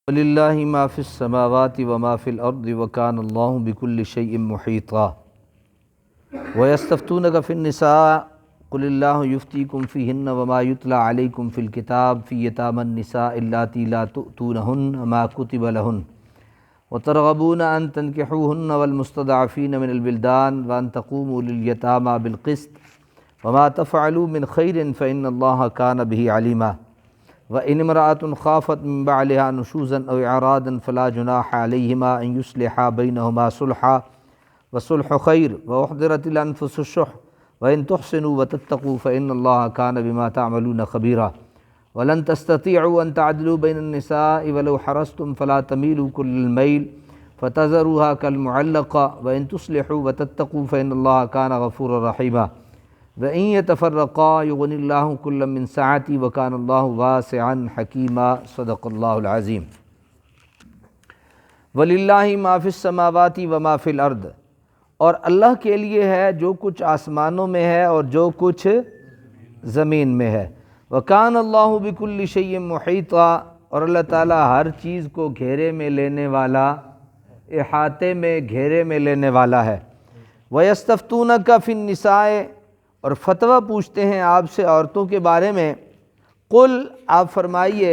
وَلِلَّهِ مَا فِي السَّمَاوَاتِ وَمَا فِي الْأَرْضِ وَكَانَ اللَّهُ بِكُلِّ شَيْءٍ مُحِيطًا وَيَسْتَفْتُونَكَ فِي النِّسَاءِ قُلِ اللَّهُ يُفْتِيكُمْ فِيهِنَّ وَمَا يُتْلَى عَلَيْكُمْ فِي الْكِتَابِ فِي يَتَامَى النِّسَاءِ اللَّاتِي لَا تُؤْتُونَهُنَّ مَا كُتِبَ لَهُنَّ وَتَرْغَبُونَ أَن تَنكِحُوهُنَّ وَالْمُسْتَضْعَفِينَ مِنَ الْوِلْدَانِ وَأَن تَقُومُوا لِلْيَتَامَى بِالْقِسْطِ وَمَا تَفْعَلُوا مِنْ خَيْرٍ فَإِنَّ اللَّهَ كَانَ بِهِ عَلِيمًا وَإِنِ امْرَأَةٌ خَافَتْ مِنْ بَعْلِهَا نُشُوزًا أَوْ إِعْرَاضًا فَلَا جُنَاحَ عَلَيْهِمَا أَنْ يُصْلِحَا بَيْنَهُمَا صُلْحًا وَالصُّلْحُ خَيْرٌ وَأُحْضِرَتِ الْأَنْفُسُ الشُّحَّ وَإِنْ تُحْسِنُوا وَتَتَّقُوا فَإِنَّ اللَّهَ كَانَ بِمَا تَعْمَلُونَ خَبِيرًا وَلَنْ تَسْتَطِيعُوا أَنْ تَعْدِلُوا بَيْنَ النِّسَاءِ وَلَوْ حَرَصْتُمْ فَلَا تَمِيلُوا كُلَّ الْمَيْلِ فَتَذَرُوهَا كَالْمُعَلَّقَةِ وَإِنْ تُصْلِحُوا وَتَتَّقُوا فَإِنَّ اللَّهَ كَانَ غَفُورًا رَحِيمًا وَإِنْ يَتَفَرَّقَا يُغْنِ اللَّهُ كُلًّا مِّن سَعَتِهِ وَكَانَ اللَّهُ وَاسِعًا حَكِيمًا صدق اللہ العظیم۔ وَلِلَّهِ مَا فِي السَّمَاوَاتِ وَمَا فِي الْأَرْضِ، اور اللہ کے لیے ہے جو کچھ آسمانوں میں ہے اور جو کچھ زمین میں ہے۔ وَكَانَ اللَّهُ بِكُلِّ شَيْءٍ مُحِيطًا، اور اللہ تعالیٰ ہر چیز کو گھیرے میں لینے والا، احاطے میں گھیرے میں لینے والا ہے۔ وَيَسْتَفْتُونَكَ فِي النِّسَاءِ، اور فتویٰ پوچھتے ہیں آپ سے عورتوں کے بارے میں۔ قل، آپ فرمائیے،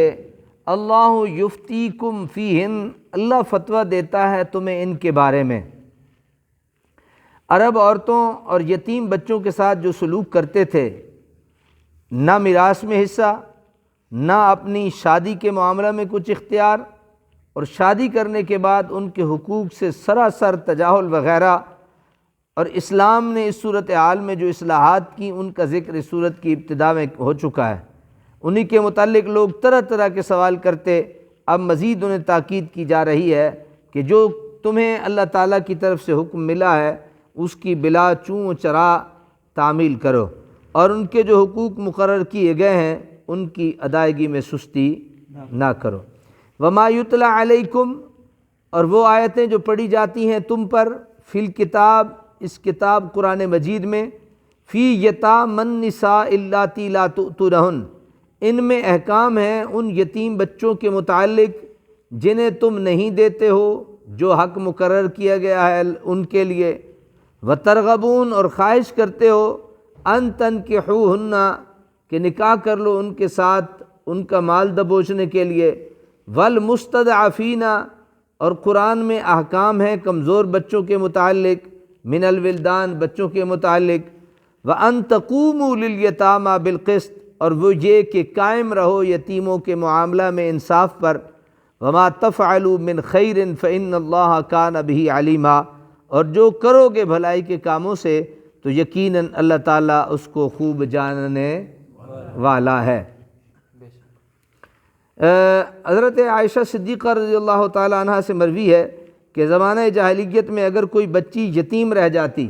اللہ یفتیکم فیہن، اللہ فتویٰ دیتا ہے تمہیں ان کے بارے میں۔ عرب عورتوں اور یتیم بچوں کے ساتھ جو سلوک کرتے تھے، نہ میراث میں حصہ، نہ اپنی شادی کے معاملہ میں کچھ اختیار، اور شادی کرنے کے بعد ان کے حقوق سے سراسر تجاہل وغیرہ، اور اسلام نے اس صورتحال میں جو اصلاحات کی ان کا ذکر اس صورت کی ابتدا میں ہو چکا ہے۔ انہی کے متعلق لوگ طرح طرح کے سوال کرتے، اب مزید انہیں تاکید کی جا رہی ہے کہ جو تمہیں اللہ تعالیٰ کی طرف سے حکم ملا ہے اس کی بلا چوں چرا تعمیل کرو، اور ان کے جو حقوق مقرر کیے گئے ہیں ان کی ادائیگی میں سستی نہ کرو۔ وما یتلی علیکم، اور وہ آیتیں جو پڑھی جاتی ہیں تم پر، فی الکتاب، اس کتاب قرآن مجید میں، فی یتامی النساء اللاتی لا تؤتونہن، ان میں احکام ہیں ان یتیم بچوں کے متعلق جنہیں تم نہیں دیتے ہو، جو حق مقرر کیا گیا ہے ان کے لیے۔ وترغبون، اور خواہش کرتے ہو، ان تنکحوہن، کہ نکاح کر لو ان کے ساتھ ان کا مال دبوچنے کے لیے۔ والمستضعفین، اور قرآن میں احکام ہیں کمزور بچوں کے متعلق، من الولدان، بچوں کے متعلق۔ وَأَن تَقُومُوا لِلْيَتَامَى بِالْقِسْطِ، اور وہ یہ کہ قائم رہو یتیموں کے معاملہ میں انصاف پر۔ وَمَا تَفْعَلُوا مِنْ خَيْرٍ فَإِنَّ اللَّهَ كَانَ بِهِ عَلِيمًا، اور جو کرو گے بھلائی کے کاموں سے تو یقیناً اللہ تعالیٰ اس کو خوب جاننے والا ہے۔ حضرت عائشہ صدیقہ رضی اللہ تعالیٰ عنہ سے مروی ہے کہ زمانہ جاہلیت میں اگر کوئی بچی یتیم رہ جاتی،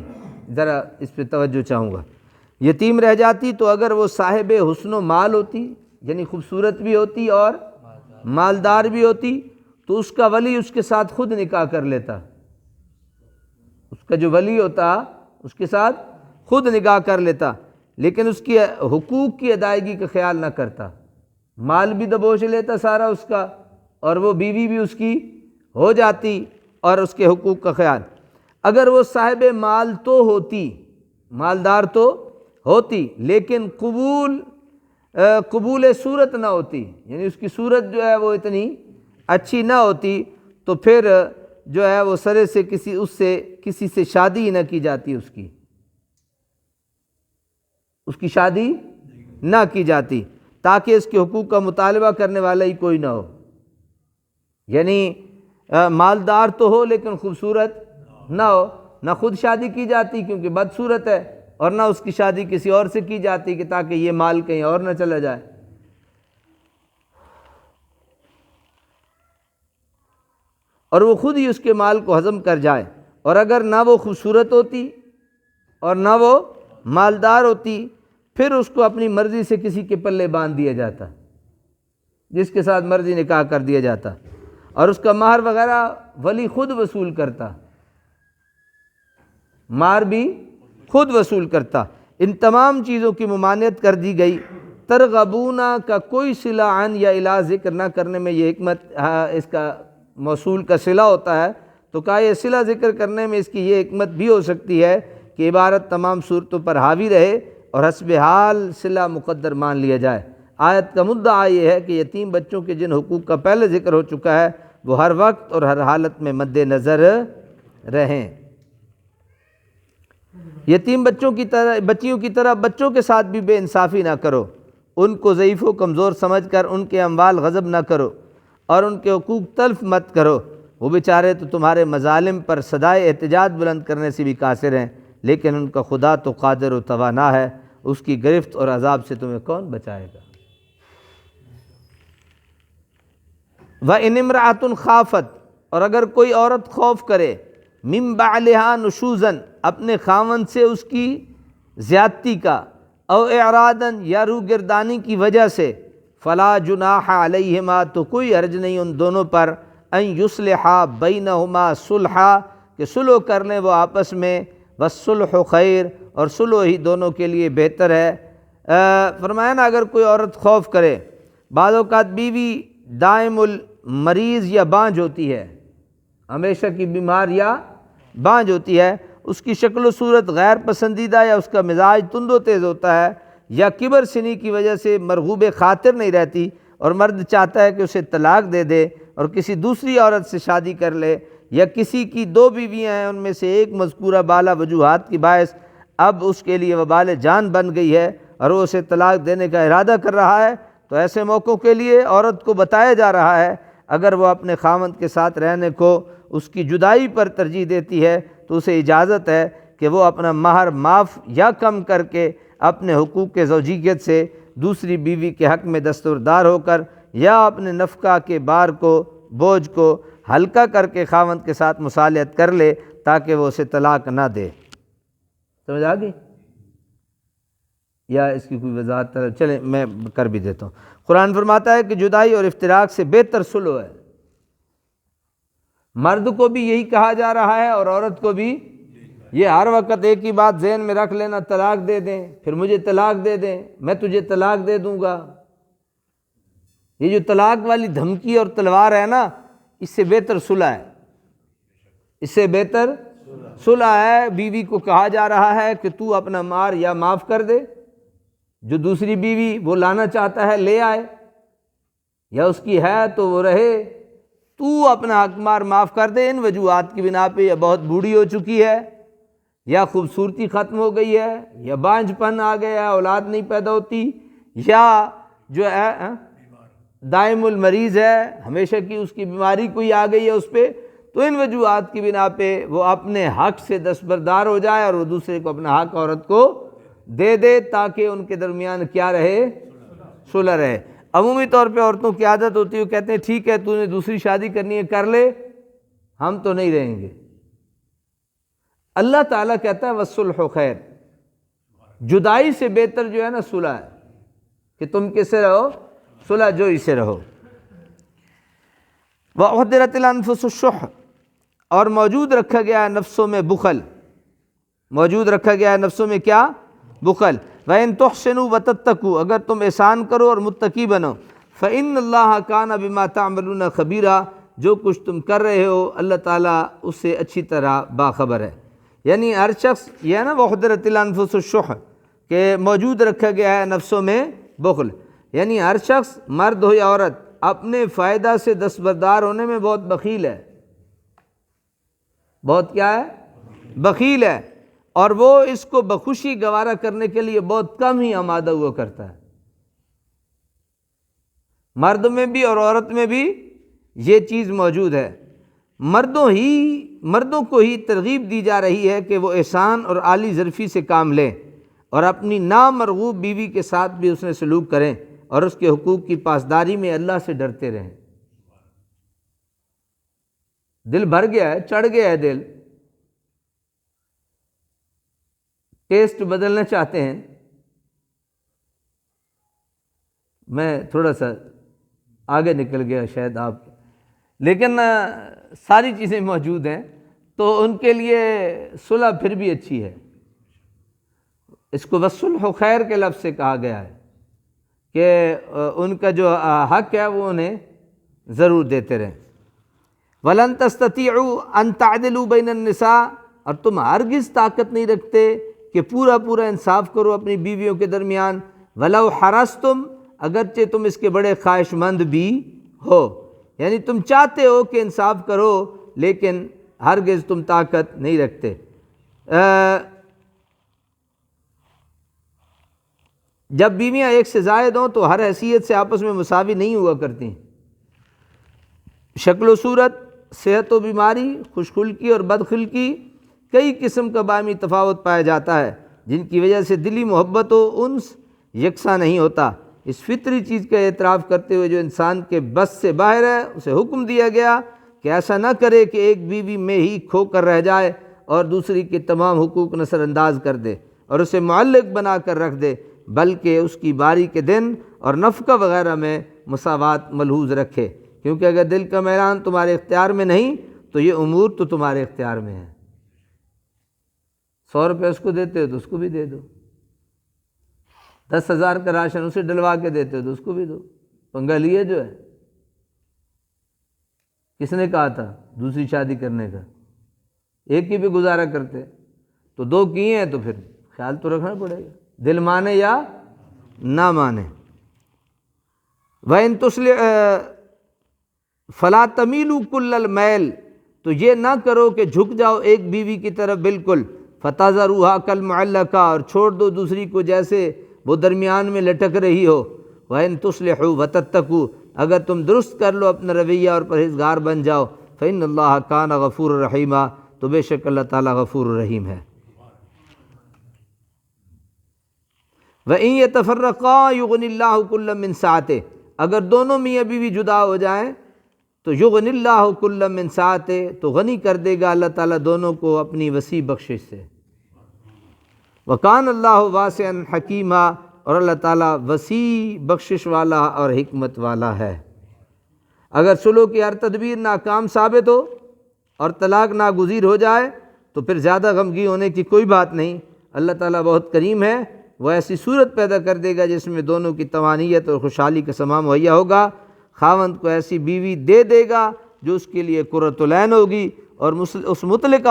ذرا اس پہ توجہ چاہوں گا، یتیم رہ جاتی تو اگر وہ صاحب حسن و مال ہوتی، یعنی خوبصورت بھی ہوتی اور مالدار بھی ہوتی، تو اس کا ولی اس کے ساتھ خود نکاح کر لیتا۔ اس کا جو ولی ہوتا اس کے ساتھ خود نکاح کر لیتا، لیکن اس کی حقوق کی ادائیگی کا خیال نہ کرتا، مال بھی دبوچ لیتا سارا اس کا، اور وہ بیوی بھی اس کی ہو جاتی، اور اس کے حقوق کا خیال۔ اگر وہ صاحب مال تو ہوتی، مالدار تو ہوتی، لیکن قبول صورت نہ ہوتی، یعنی اس کی صورت جو ہے وہ اتنی اچھی نہ ہوتی، تو پھر جو ہے وہ سرے سے کسی سے شادی نہ کی جاتی، اس کی شادی نہ کی جاتی، تاکہ اس کے حقوق کا مطالبہ کرنے والا ہی کوئی نہ ہو۔ یعنی مالدار تو ہو لیکن خوبصورت نہ ہو، نہ خود شادی کی جاتی کیونکہ بدصورت ہے، اور نہ اس کی شادی کسی اور سے کی جاتی کہ تاکہ یہ مال کہیں اور نہ چلا جائے۔ اور وہ خود ہی اس کے مال کو ہضم کر جائے۔ اور اگر نہ وہ خوبصورت ہوتی اور نہ وہ مالدار ہوتی، پھر اس کو اپنی مرضی سے کسی کے پلے باندھ دیا جاتا، جس کے ساتھ مرضی نکاح کر دیا جاتا، اور اس کا مہر وغیرہ ولی خود وصول کرتا، مہر بھی خود وصول کرتا۔ ان تمام چیزوں کی ممانعت کر دی گئی، ترغبون کا کوئی صلہ عن یا الا ذکر نہ کرنے میں یہ حکمت، اس کا موصول کا صلہ ہوتا ہے تو کہا یہ صلہ ذکر کرنے میں اس کی یہ حکمت بھی ہو سکتی ہے کہ عبارت تمام صورتوں پر حاوی رہے اور حسب حال صلہ مقدر مان لیا جائے۔ آیت کا مدعا یہ ہے کہ یتیم بچوں کے جن حقوق کا پہلے ذکر ہو چکا ہے وہ ہر وقت اور ہر حالت میں مد نظر رہیں۔ یتیم بچیوں کی طرح بچوں کے ساتھ بھی بے انصافی نہ کرو، ان کو ضعیف و کمزور سمجھ کر ان کے اموال غصب نہ کرو اور ان کے حقوق تلف مت کرو، وہ بیچارے تو تمہارے مظالم پر صدائے احتجاج بلند کرنے سے بھی قاصر ہیں، لیکن ان کا خدا تو قادر و توانا ہے، اس کی گرفت اور عذاب سے تمہیں کون بچائے گا۔ وَإِنِ امْرَأَةٌ خَافَتْ، اور اگر کوئی عورت خوف کرے، مِن بَعْلِهَا نُشُوزًا، اپنے خاوند سے اس کی زیادتی کا، او اعراضاً یا روگردانی کی وجہ سے، فلا جناح علیہما، تو کوئی حرج نہیں ان دونوں پر، ان یصلحا بینہما صلحا، کہ صلح کر لیں وہ آپس میں، والصلح خیر، اور صلح ہی دونوں کے لیے بہتر ہے۔ فرمایا نا اگر کوئی عورت خوف کرے، بعض اوقات بیوی دائم المریض یا بانجھ ہوتی ہے، ہمیشہ کی بیمار یا بانجھ ہوتی ہے، اس کی شکل و صورت غیر پسندیدہ یا اس کا مزاج تند و تیز ہوتا ہے، یا کبر سنی کی وجہ سے مرغوب خاطر نہیں رہتی اور مرد چاہتا ہے کہ اسے طلاق دے دے اور کسی دوسری عورت سے شادی کر لے، یا کسی کی دو بیویاں ہیں ان میں سے ایک مذکورہ بالا وجوہات کی باعث اب اس کے لیے وبال جان بن گئی ہے اور وہ اسے طلاق دینے کا ارادہ کر رہا ہے، تو ایسے موقعوں کے لیے عورت کو بتایا جا رہا ہے اگر وہ اپنے خاوند کے ساتھ رہنے کو اس کی جدائی پر ترجیح دیتی ہے تو اسے اجازت ہے کہ وہ اپنا مہر معاف یا کم کر کے اپنے حقوق کے زوجیت سے دوسری بیوی کے حق میں دستبردار ہو کر یا اپنے نفقہ کے بار کو بوجھ کو ہلکا کر کے خاوند کے ساتھ مصالحت کر لے تاکہ وہ اسے طلاق نہ دے۔ سمجھ آ گئی؟ یا اس کی کوئی وضاحت چلیں میں کر بھی دیتا ہوں۔ قرآن فرماتا ہے کہ جدائی اور افتراق سے بہتر صلح ہے، مرد کو بھی یہی کہا جا رہا ہے اور عورت کو بھی، یہ ہر وقت ایک ہی بات ذہن میں رکھ لینا، طلاق دے دیں پھر مجھے طلاق دے دیں، میں تجھے طلاق دے دوں گا، یہ جو طلاق والی دھمکی اور تلوار ہے نا، اس سے بہتر صلح ہے، اس سے بہتر صلح ہے۔ بیوی کو کہا جا رہا ہے کہ تو اپنا مہر یا معاف کر دے، جو دوسری بیوی وہ لانا چاہتا ہے لے آئے، یا اس کی ہے تو وہ رہے، تو اپنا حق مہر معاف کر دے، ان وجوہات کی بنا پہ یا بہت بوڑھی ہو چکی ہے، یا خوبصورتی ختم ہو گئی ہے، یا بانجھ پن آ گیا ہے، اولاد نہیں پیدا ہوتی، یا جو ہے دائم المریض ہے، ہمیشہ کی اس کی بیماری کوئی آ گئی ہے اس پہ، تو ان وجوہات کی بنا پہ وہ اپنے حق سے دستبردار ہو جائے اور وہ دوسرے کو اپنا حق عورت کو دے دے تاکہ ان کے درمیان کیا رہے؟ صلح رہے۔ عمومی طور پہ عورتوں کی عادت ہوتی ہے، وہ کہتے ہیں ٹھیک ہے تو نے دوسری شادی کرنی ہے کر لے، ہم تو نہیں رہیں گے۔ اللہ تعالیٰ کہتا ہے والصلح خیر، جدائی سے بہتر جو ہے نا صلح ہے، کہ تم کس سے رہو؟ صلح جوئی سے رہو۔ وَأُحْضِرَتِ الْأَنفُسُ الشُّحَّ، اور موجود رکھا گیا ہے نفسوں میں بخل، موجود رکھا گیا ہے نفسوں میں کیا؟ بخل۔ وَإِن تُحْسِنُوا وَتَتَّقُوا، اگر تم احسان کرو اور متقی بنو، فَإِنَّ اللَّهَ كَانَ بِمَا تَعْمَلُونَ خَبِيرًا، جو کچھ تم کر رہے ہو اللہ تعالیٰ اس سے اچھی طرح باخبر ہے۔ یعنی ہر شخص یہ ہے نا وَأُحْضِرَتِ الْأَنفُسُ الشُّحَّ، کہ موجود رکھا گیا ہے نفسوں میں بخل، یعنی ہر شخص مرد ہو یا عورت اپنے فائدہ سے دستبردار ہونے میں بہت بخیل ہے، بہت کیا ہے؟ بخیل ہے، اور وہ اس کو بخوشی گوارا کرنے کے لیے بہت کم ہی آمادہ ہوا کرتا ہے۔ مرد میں بھی اور عورت میں بھی یہ چیز موجود ہے۔ مردوں کو ہی ترغیب دی جا رہی ہے کہ وہ احسان اور اعلی ظرفی سے کام لیں اور اپنی نامرغوب بیوی کے ساتھ بھی اس نے سلوک کریں اور اس کے حقوق کی پاسداری میں اللہ سے ڈرتے رہیں۔ دل بھر گیا ہے، چڑھ گیا ہے دل، ٹیسٹ بدلنا چاہتے ہیں۔ میں تھوڑا سا آگے نکل گیا شاید آپ، لیکن ساری چیزیں موجود ہیں تو ان کے لیے صلح پھر بھی اچھی ہے۔ اس کو والصلح خیر کے لفظ سے کہا گیا ہے کہ ان کا جو حق ہے وہ انہیں ضرور دیتے رہیں۔ وَلَن تَسْتَطِيعُوا أَن تَعْدِلُوا بَيْنَ النِّسَاءِ، اور تم ہرگز طاقت نہیں رکھتے کہ پورا انصاف کرو اپنی بیویوں کے درمیان، وَلَوْ حَرَصْتُمْ، اگرچہ تم اس کے بڑے خواہش مند بھی ہو، یعنی تم چاہتے ہو کہ انصاف کرو لیکن ہرگز تم طاقت نہیں رکھتے۔ جب بیویاں ایک سے زائد ہوں تو ہر حیثیت سے آپس میں مساوی نہیں ہوا کرتی، شکل و صورت، صحت و بیماری، خوش خلقی اور بد خلقی، کئی قسم کا باہمی تفاوت پایا جاتا ہے جن کی وجہ سے دلی محبت و انس یکساں نہیں ہوتا۔ اس فطری چیز کا اعتراف کرتے ہوئے جو انسان کے بس سے باہر ہے اسے حکم دیا گیا کہ ایسا نہ کرے کہ ایک بیوی میں ہی کھو کر رہ جائے اور دوسری کے تمام حقوق نظر انداز کر دے اور اسے معلق بنا کر رکھ دے، بلکہ اس کی باری کے دن اور نفقہ وغیرہ میں مساوات ملحوظ رکھے، کیونکہ اگر دل کا میلان تمہارے اختیار میں نہیں تو یہ امور تو تمہارے اختیار میں ہے۔ 100 روپے اس کو دیتے ہو تو اس کو بھی دے دو، 10,000 کا راشن اسے ڈلوا کے دیتے ہو تو اس کو بھی دو۔ پنگا لیے جو ہے، کس نے کہا تھا دوسری شادی کرنے کا؟ ایک ہی پہ گزارا کرتے، تو 2 کیے ہیں تو پھر خیال تو رکھنا پڑے گا، دل مانے یا نہ مانے۔ وَإِن تُصْلِحُوا فَلَا تَمِيلُوا كُلَّ الْمَيْلِ، تو یہ نہ کرو کہ جھک جاؤ ایک بیوی کی طرف بالکل، فَتَذَرُوهَا كَالْمُعَلَّقَةِ، اور چھوڑ دو دوسری کو جیسے وہ درمیان میں لٹک رہی ہو۔ وَإِن تُصْلِحُوا وَتَتَّقُوا، اگر تم درست کر لو اپنا رویہ اور پرہیزگار بن جاؤ، فَإِنَّ اللَّهَ كَانَ غَفُورًا رَحِيمًا، تو بے شک اللہ تعالیٰ غفور الرحیم ہے۔ وَإِن يَتَفَرَّقَا يُغْنِ اللَّهُ كُلًّا مِّن سَعَتِهِ، اگر دونوں میاں بیوی جدا ہو جائیں تو یغنی اللہ کل من سعتہ، تو غنی کر دے گا اللہ تعالیٰ دونوں کو اپنی وسیع بخشش سے۔ وکان اللہ واسعا حکیما، اور اللہ تعالیٰ وسیع بخشش والا اور حکمت والا ہے۔ اگر صلح کی ہر تدبیر ناکام ثابت ہو اور طلاق ناگزیر ہو جائے تو پھر زیادہ غمگین ہونے کی کوئی بات نہیں، اللہ تعالیٰ بہت کریم ہے، وہ ایسی صورت پیدا کر دے گا جس میں دونوں کی طمانینت اور خوشحالی کا سما مہیا ہوگا۔ خاوند کو ایسی بیوی دے دے گا جو اس کے لیے قرۃ العین ہوگی، اور اس مطلقہ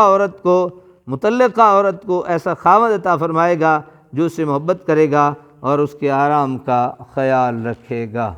عورت کو ایسا خاوند عطا فرمائے گا جو اس سے محبت کرے گا اور اس کے آرام کا خیال رکھے گا۔